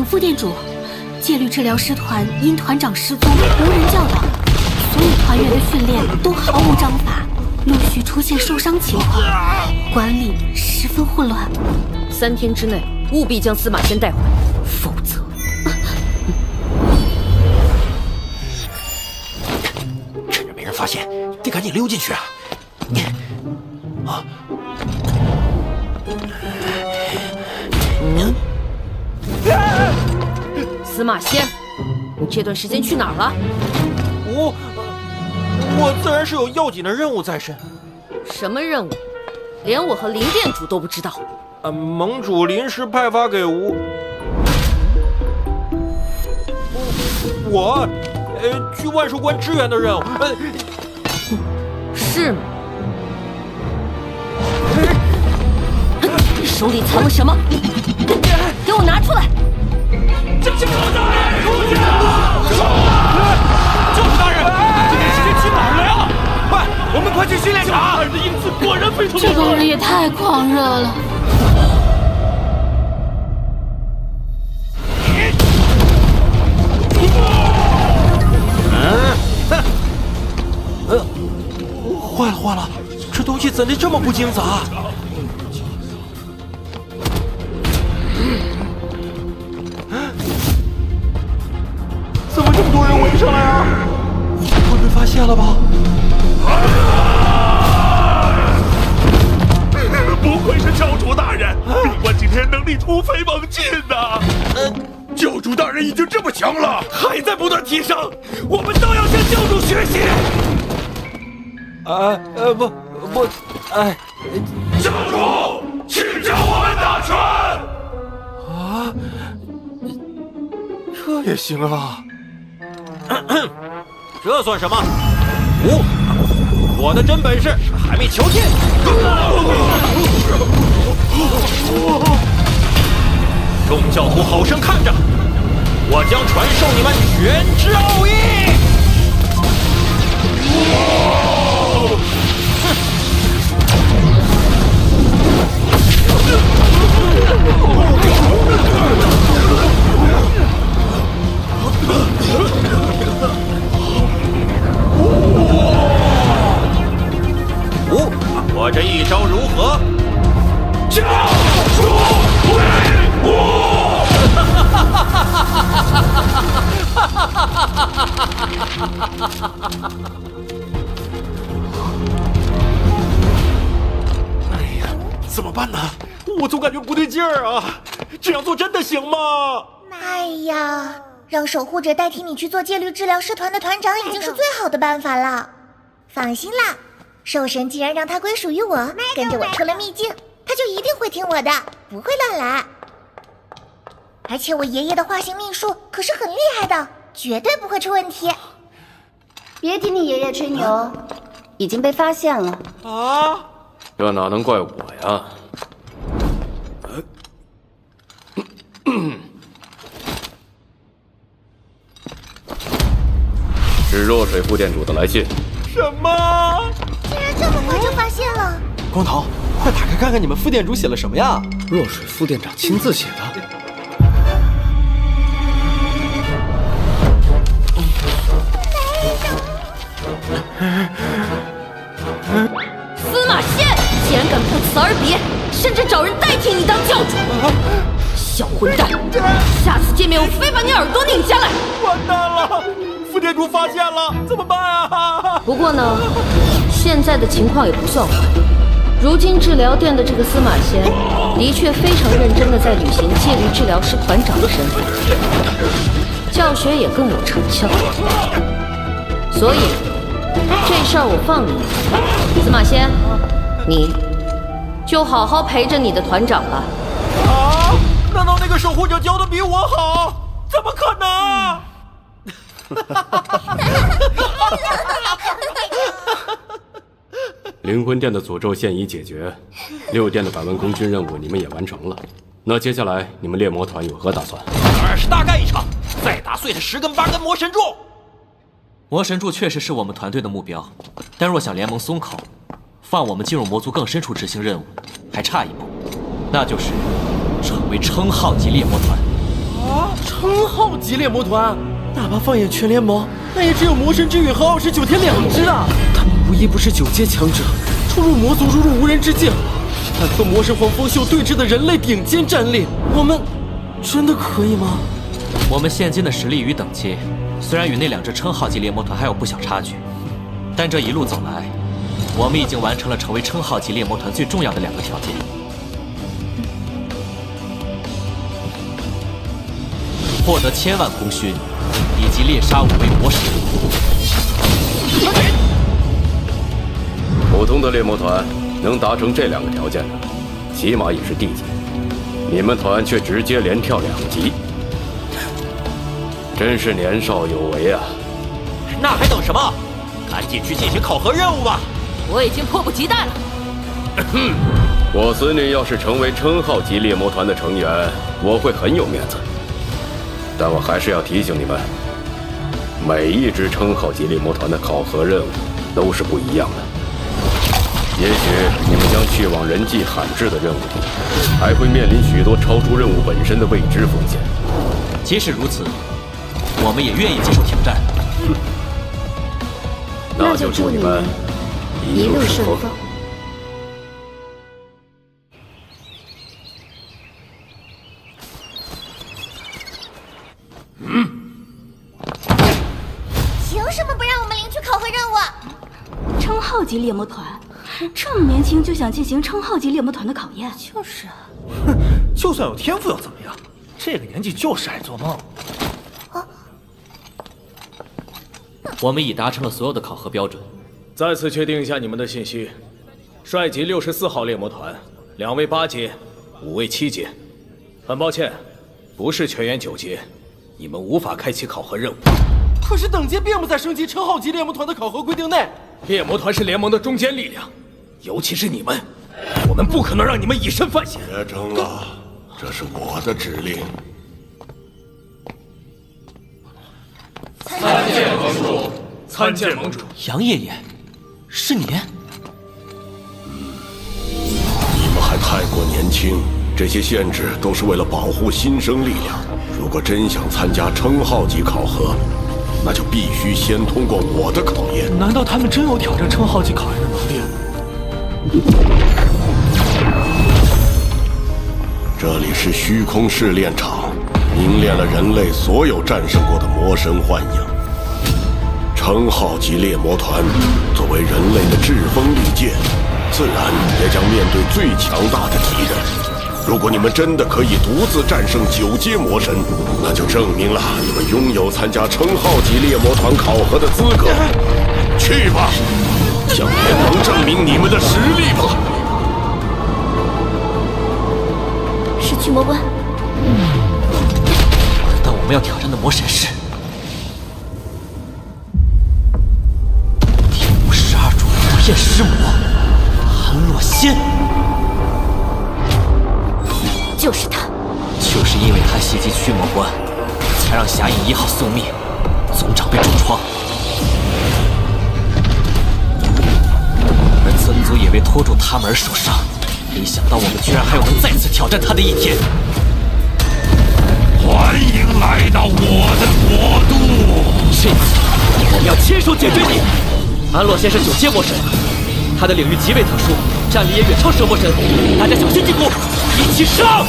副店主，戒律治疗师团因团长失踪无人教导，所有团员的训练都毫无章法，陆续出现受伤情况，管理十分混乱。3天之内务必将司马迁带回，否则……趁着没人发现，得赶紧溜进去啊！啊！司马迁，你这段时间去哪儿了？我自然是有要紧的任务在身。什么任务？连我和林店主都不知道。盟主临时派发给我去万寿关支援的任务。是吗？手里藏了什么？给我拿出来！教主大人，教主大人，这边时间去哪儿了呀？快，我们快去训练场！大人的英姿果然非同这个人也太狂热了。坏了，这东西怎的这么不经杂？怎么这么多人围上来啊？会被发现了吧？不愧是教主大人，闭关今天能力突飞猛进呐！教主大人已经这么强了，还在不断提升，我们都要向教主学习。教主，请教我们打拳。啊，这也行啊？这算什么？我的真本事还没瞧见。众教徒好生看着，我将传授你们拳之奥义。我这一招如何？教主威武！哎呀，怎么办呢？我总感觉不对劲儿啊！这样做真的行吗？哎呀，让守护者代替你去做戒律治疗师团的团长已经是最好的办法了。放心啦，兽神既然让它归属于我，跟着我出了秘境，它就一定会听我的，不会乱来。而且我爷爷的化形秘术可是很厉害的，绝对不会出问题。别听你爷爷吹牛，已经被发现了。啊？这哪能怪我呀？是若水副店主的来信。什么？竟然这么快就发现了！光头，快打开看看你们副店主写了什么呀？若水副店长亲自写的。司马迁竟然敢不辞而别，甚至找人代替你当教主！小混蛋，下次见面我非把你耳朵拧下来！完蛋了，副店主发现了，怎么办啊？不过呢，现在的情况也不算坏。如今治疗店的这个司马迁，的确非常认真的在履行戒律治疗师团长的身份，教学也更有成效。所以这事儿我放你一马。司马迁，你就好好陪着你的团长吧。啊？难道那个守护者教的比我好？怎么可能？灵魂殿的诅咒现已解决，6殿的百万攻军任务你们也完成了。那接下来你们猎魔团有何打算？20大干一场，再打碎他10根8根魔神柱。魔神柱确实是我们团队的目标，但若想联盟松口，放我们进入魔族更深处执行任务，还差一步，那就是成为称号级猎魔团。称号级猎魔团，哪怕放眼全联盟，那也只有魔神之羽和29天2只啊！他们无一不是9阶强者，出入魔族如入无人之境，敢和魔神皇风秀对峙的人类顶尖战力，我们真的可以吗？我们现今的实力与等级，虽然与那2支称号级猎魔团还有不小差距，但这一路走来，我们已经完成了成为称号级猎魔团最重要的2个条件。获得1000万功勋，以及猎杀5位魔神。普通的猎魔团能达成这2个条件的，起码也是D级。你们团却直接连跳2级，真是年少有为啊！那还等什么？赶紧去进行考核任务吧！我已经迫不及待了。我子女要是成为称号级猎魔团的成员，我会很有面子。但我还是要提醒你们，每一支称号级猎魔团的考核任务都是不一样的。也许你们将去往人迹罕至的任务地，还会面临许多超出任务本身的未知风险。即使如此，我们也愿意接受挑战。那就祝你们一路顺风。凭什么不让我们领取考核任务？称号级猎魔团，这么年轻就想进行称号级猎魔团的考验？就是啊。哼，就算有天赋又怎么样？这个年纪就是爱做梦。我们已达成了所有的考核标准。再次确定一下你们的信息：帅级64号猎魔团，2位8阶，5位7阶。很抱歉，不是全员9阶，你们无法开启考核任务。可是等级并不在升级称号级猎魔团的考核规定内。猎魔团是联盟的中坚力量，尤其是你们，我们不可能让你们以身犯险。别争了，这是我的指令。参见盟主，参见盟主。杨爷爷，是你？你们还太过年轻，这些限制都是为了保护新生力量。如果真想参加称号级考核，那就必须先通过我的考验。难道他们真有挑战称号级考验的能力？这里是虚空试炼场，凝练了人类所有战胜过的魔神幻影。称号级猎魔团作为人类的栉风利剑，自然也将面对最强大的敌人。如果你们真的可以独自战胜9阶魔神，那就证明了你们拥有参加称号级猎魔团考核的资格。去吧，向联盟证明你们的实力吧。是驱魔关。但我们要挑战的魔神是第52主火焰尸魔安洛仙。就是他，就是因为他袭击驱魔关，才让侠影1号送命，总长被重创。而曾祖也为拖住他们而受伤，没想到我们居然还有能再次挑战他的一天。欢迎来到我的国度！这次我们要亲手解决你！安洛仙是9阶魔神，他的领域极为特殊，战力也远超蛇魔神，大家小心禁锢，一起上！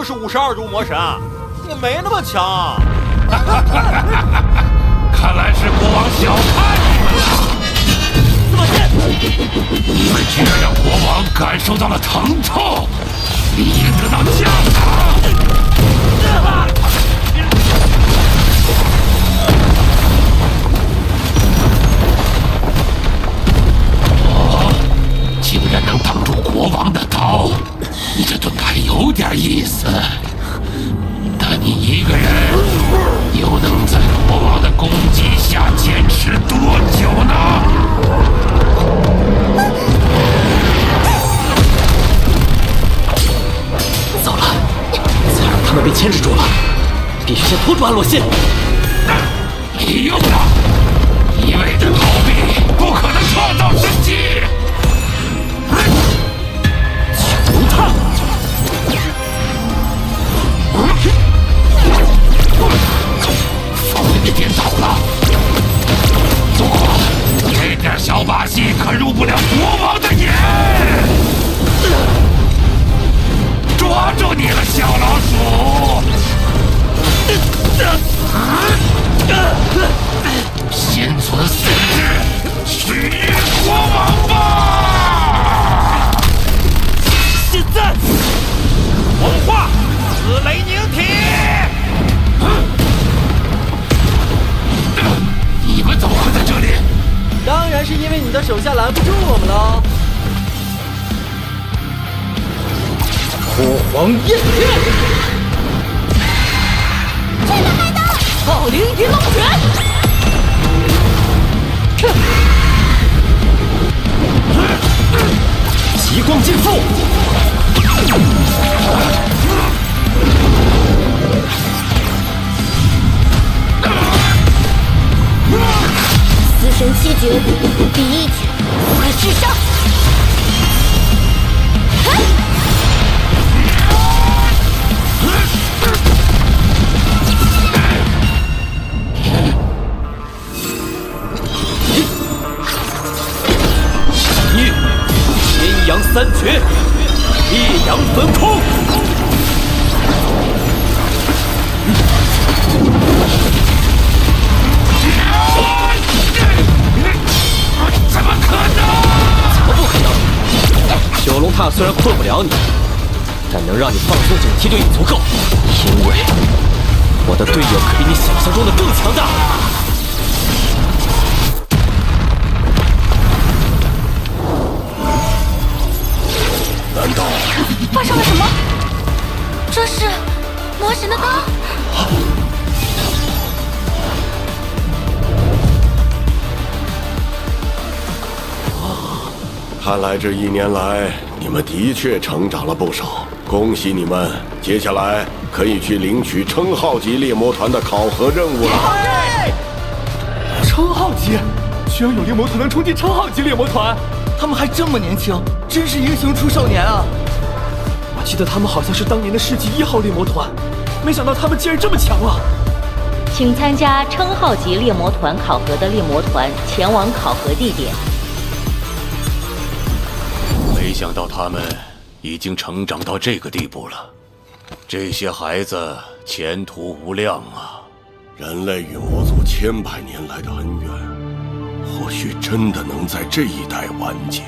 就是52柱魔神，你没那么强。看来是国王小看你们了。司马迁，你们居然让国王感受到了疼痛，理应得到奖赏。竟然能挡住国王的刀，你这盾牌有点意思。但你一个人又能在国王的攻击下坚持多久呢？糟了，再让他们被牵制住了，必须先拖住安洛仙。没用的，一味的逃避不可能创造生机。九龙踏，方位颠倒了，不过这点小把戏可入不了国王的眼。抓住你了，小老鼠！心存死志，取悦国王吧！现在，红化紫雷凝体。你们怎么会在这里？当然是因为你的手下拦不住我们了。火皇焰天，这个害的！暴灵银龙拳，极光劲负，死神七绝第一绝，快至上！阴阳三绝，一阳焚空。怎么可能？怎么不可能？九龙踏虽然困不了你，但能让你放松警惕就已足够。因为我的队友可比你想象中的更强大。难道发生了什么？这是魔神的刀？看来这1年来，你们的确成长了不少，恭喜你们！接下来可以去领取称号级猎魔团的考核任务了。称号级，居然有猎魔团能冲进称号级猎魔团，他们还这么年轻，真是英雄出少年啊！我记得他们好像是当年的世纪1号猎魔团，没想到他们竟然这么强了。请参加称号级猎魔团考核的猎魔团前往考核地点。没想到他们已经成长到这个地步了，这些孩子前途无量啊！人类与魔族千百年来的恩怨，或许真的能在这一代完结。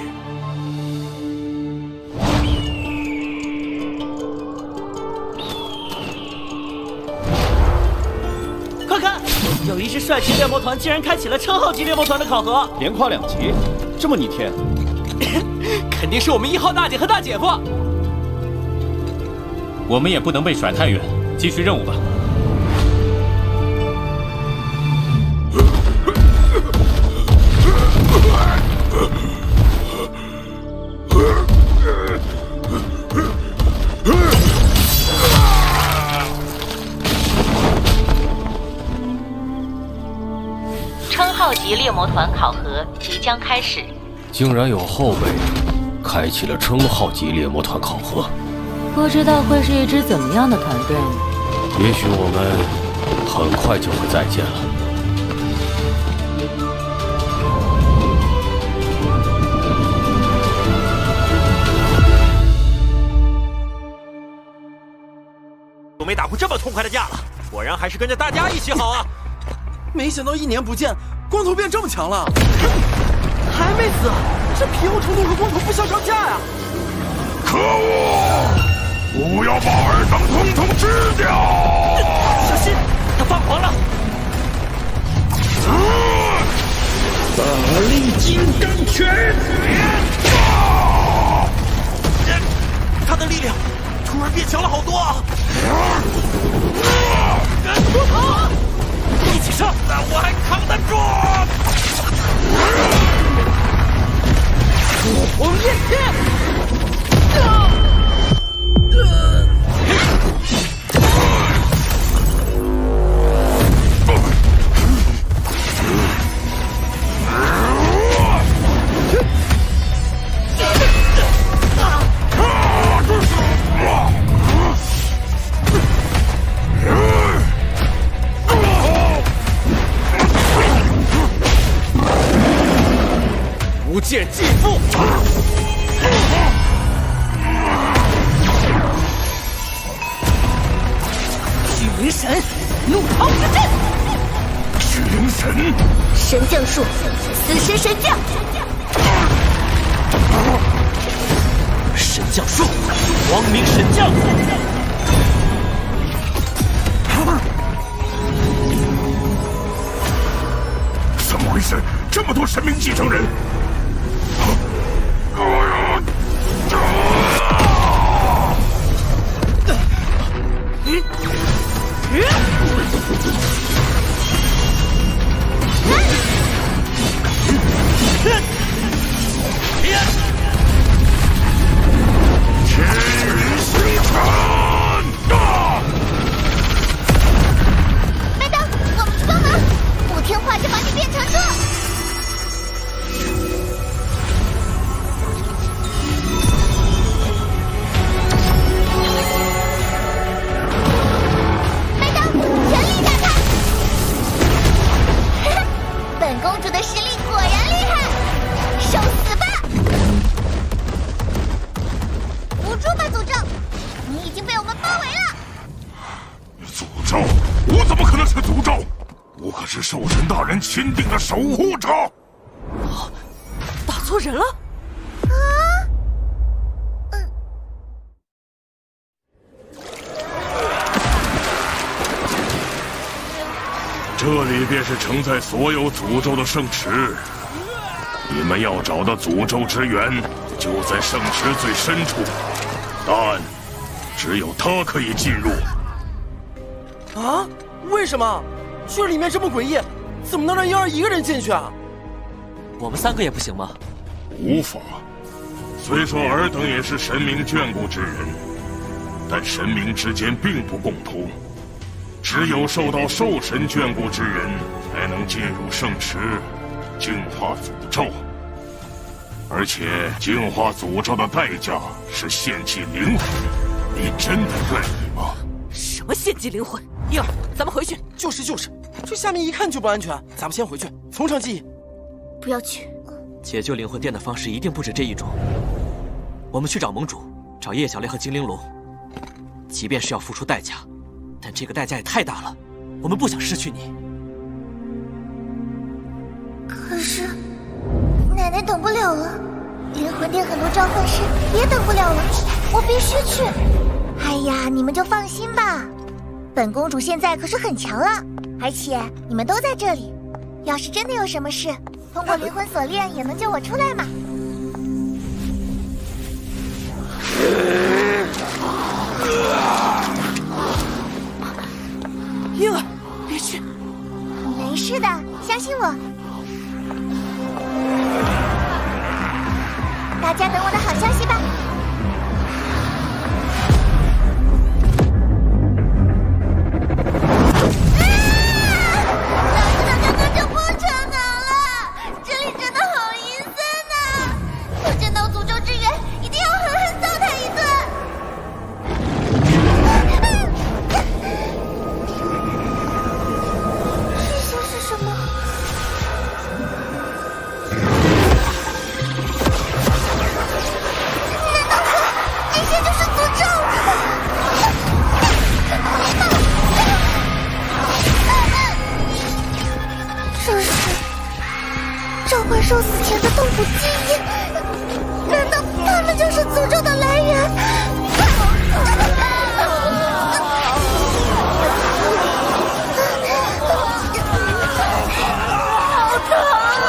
快看，有一支帅气猎魔团竟然开启了称号级猎魔团的考核，连跨2级，这么逆天。肯定是我们1号大姐和大姐夫。我们也不能被甩太远，继续任务吧。称号级猎魔团考核即将开始。竟然有后辈开启了称号级猎魔团考核，不知道会是一支怎么样的团队呢？也许我们很快就会再见了。没打过这么痛快的架了，果然还是跟着大家一起好啊！没想到1年不见，光头变这么强了，还没死，这皮厚程度和光头不相上下呀！可恶！不要把尔等统统吃掉！小心，他发狂了！大力金刚拳！他的力量突然变强了好多啊！光头，一起上，那我还扛得住！火红焰天！无剑继父，虚灵神，怒涛之阵，虚灵神，神将术，死神神将，神将术，光明神将。怎么回事？这么多神明继承人！天宇星辰！麦当，我们去帮忙！不听话就把你变成这！麦当，全力打他！本公主的实力果然厉害，受死吧！捂住吧，诅咒！你已经被我们包围了。诅咒？我怎么可能是诅咒？我可是兽神大人钦定的守护者！打错人了！这里便是承载所有诅咒的圣池。你们要找的诅咒之源就在圣池最深处，但只有他可以进入。啊？为什么？这里面这么诡异，怎么能让121个人进去啊？我们3个也不行吗？无法。虽说尔等也是神明眷顾之人，但神明之间并不共通。只有受到兽神眷顾之人，才能进入圣池，净化诅咒。而且净化诅咒的代价是献祭灵魂，你真的愿意吗？什么献祭灵魂？英儿，咱们回去。就是，这下面一看就不安全，咱们先回去，从长计议。不要去。解救灵魂殿的方式一定不止这一种。我们去找盟主，找叶小烈和精灵龙。即便是要付出代价，但这个代价也太大了，我们不想失去你。可是，奶奶等不了了，灵魂殿很多召唤师也等不了了，我必须去。哎呀，你们就放心吧，本公主现在可是很强了，而且你们都在这里，要是真的有什么事，通过灵魂锁链也能救我出来嘛。英儿，别去。没事的，相信我。大家等我的好消息吧。老师的哥哥就不成长了，这里真的好阴森啊！受死前的痛苦记忆，难道他们就是诅咒的来源？好疼啊！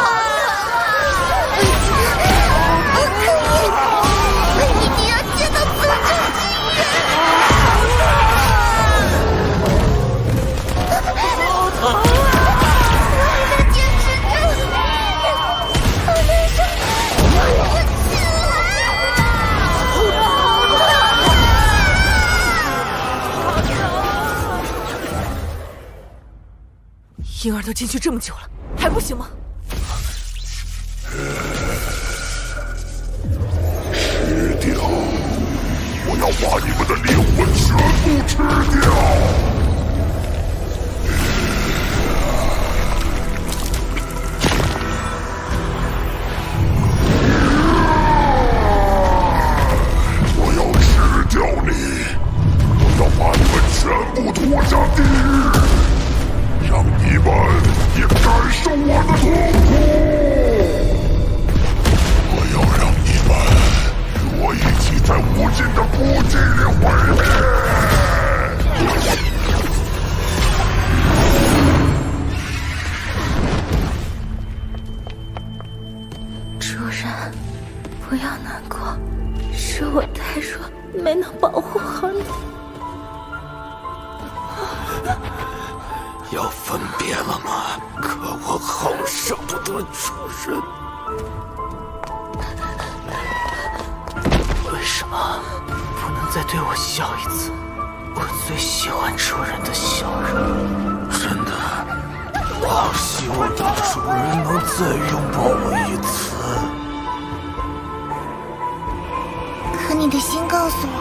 我一定要见到诅咒之婴儿都进去这么久了，还不行吗？吃掉！我要把你们的灵魂全部吃掉！我要吃掉你！我要把你们全部拖下地狱！让你们也感受我的痛苦！我要让你们与我一起在无尽的孤寂里毁灭！主人，不要难过，是我太弱，没能保护好你。要分别了吗？可我好舍不得主人。为什么不能再对我笑一次？我最喜欢主人的笑容。真的，我好希望大主人能再拥抱我一次。可你的心告诉我，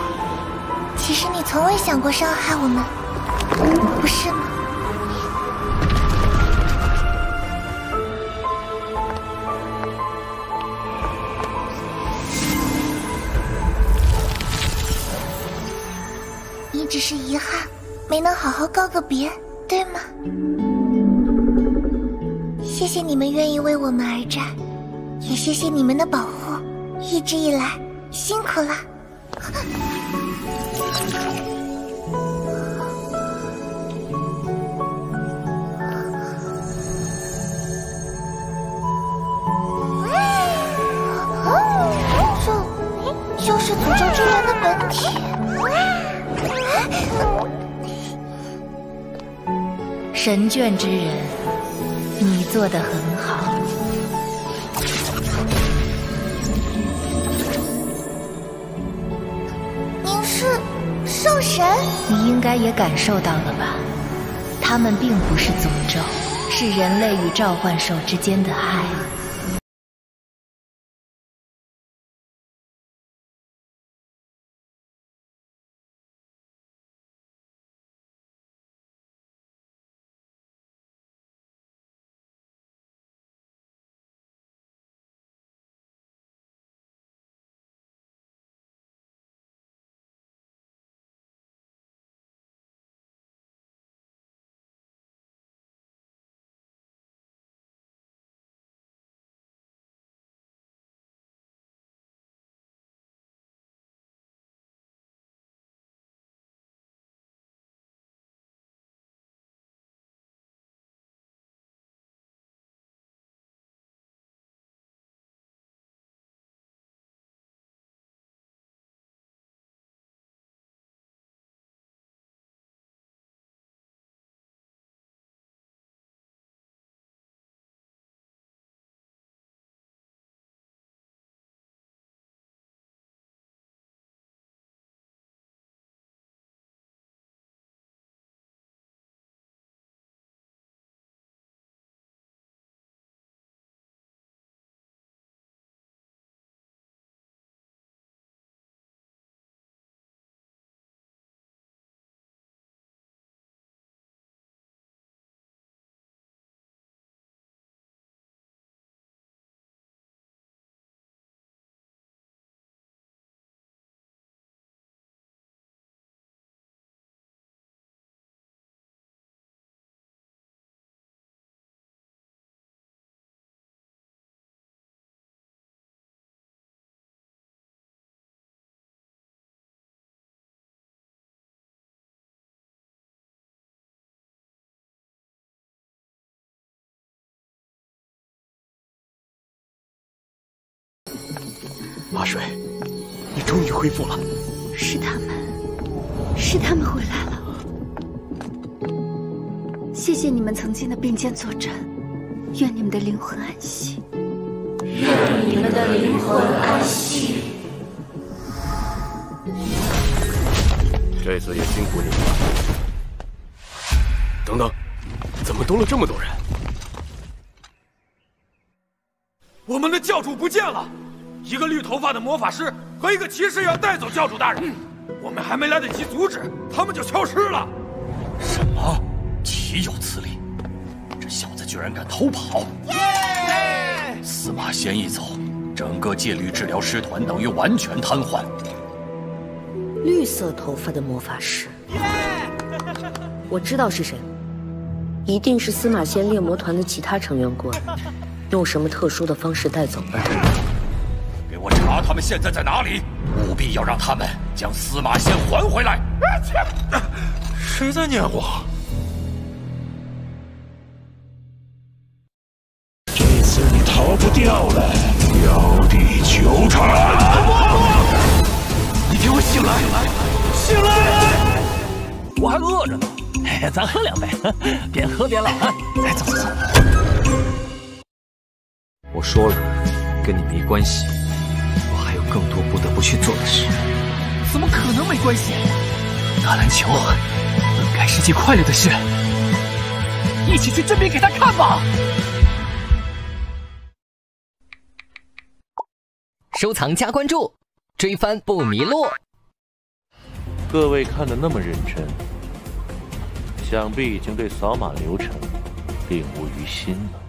其实你从未想过伤害我们，不是吗？你只是遗憾，没能好好告个别，对吗？谢谢你们愿意为我们而战，也谢谢你们的保护，一直以来辛苦了。这就是诅咒之源的本体。神眷之人，你做得很好。您是兽神？你应该也感受到了吧？他们并不是诅咒，是人类与召唤兽之间的爱。阿水，你终于恢复了。是他们回来了。谢谢你们曾经的并肩作战，愿你们的灵魂安息。愿你们的灵魂安息。这次也辛苦你们了。等等，怎么多了这么多人？我们的教主不见了，一个绿头发的魔法师和一个骑士要带走教主大人，我们还没来得及阻止，他们就消失了。什么？岂有此理！这小子居然敢偷跑！司马仙一走，整个戒律治疗师团等于完全瘫痪。绿色头发的魔法师，我知道是谁，一定是司马仙猎魔团的其他成员过来，用什么特殊的方式带走的。给我查他们现在在哪里，务必要让他们将司马仙还回来。谁在念我？这次你逃不掉了，妖帝纠缠！你给我醒来！醒来！我还饿着呢，咱喝2杯，边喝边唠。哎，走。我说了，跟你没关系，我还有更多不得不去做的事。怎么可能没关系？打篮球本该是件快乐的事，一起去证明给他看吧。收藏加关注，追番不迷路。各位看得那么认真，想必已经对扫码流程并无于心了。